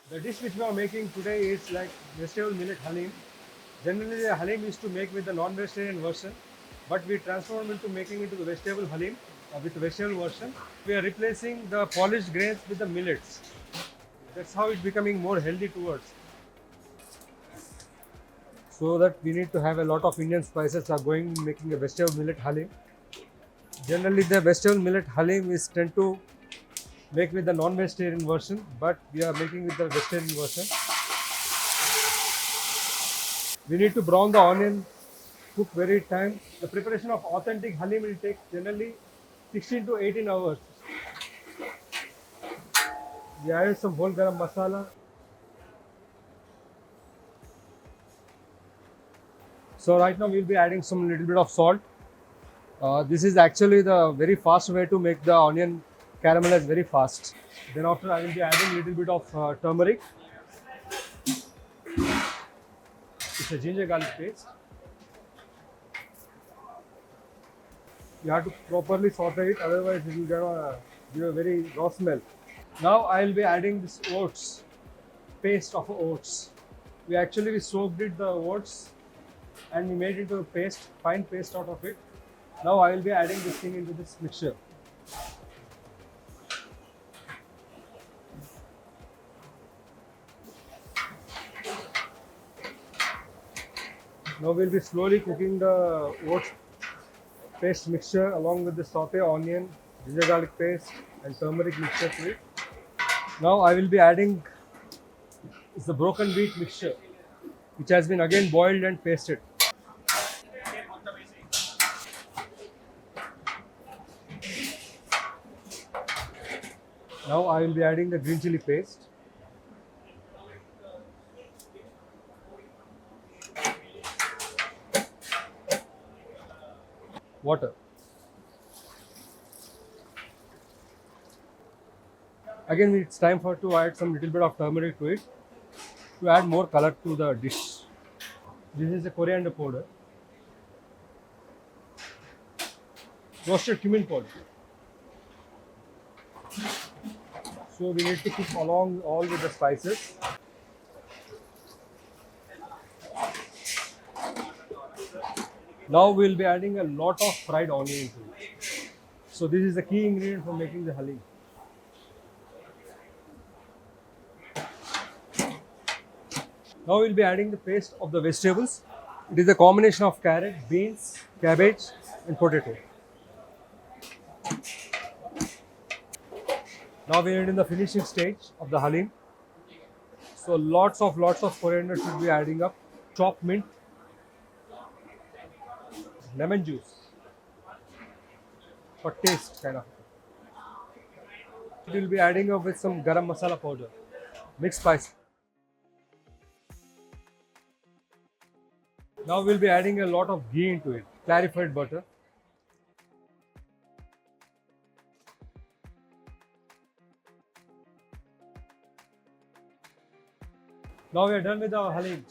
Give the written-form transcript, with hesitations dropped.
The dish which we are making today is like vegetable millet haleem. Generally, the haleem used to make with the non-vegetarian version, but we transformed into making it to the vegetable haleem with the vegetable version. We are replacing the polished grains with the millets. That's how it's becoming more healthy towards. So that we need to have a lot of Indian spices are going in making a vegetable millet haleem. Generally, the vegetable millet haleem is tend to make with the non-vegetarian version, but we are making with the vegetarian version. We need to brown the onion, cook very time. The preparation of authentic halim will take generally 16 to 18 hours. We added some whole garam masala. So right now we'll be adding some little bit of salt. This is actually the very fast way to make the onion caramelize very fast. Then after I will be adding little bit of turmeric. It's a ginger garlic paste. You have to properly saute it, otherwise it will give a very raw smell. Now I will be adding this oats, paste of oats. We soaked it the oats and we made it a paste, fine paste out of it. Now I will be adding this thing into this mixture. Now we'll be slowly cooking the oats paste mixture along with the saute onion, ginger garlic paste and turmeric mixture to it. Now I will be adding the broken wheat mixture which has been again boiled and pasted. Now I will be adding the green chili paste. Water. Again it's time for to add some little bit of turmeric to it to add more color to the dish. This is a coriander powder. Roasted cumin powder. So we need to cook along all with the spices. Now we will be adding a lot of fried onion into it. So this is the key ingredient for making the halim. Now we will be adding the paste of the vegetables. It is a combination of carrot, beans, cabbage and potato. Now we are in the finishing stage of the halim. So lots of coriander should be adding up. Chopped mint, lemon juice for taste kind of. We will be adding up with some garam masala powder, mixed spice. Now we'll be adding a lot of ghee into it, clarified butter. Now we are done with our halim.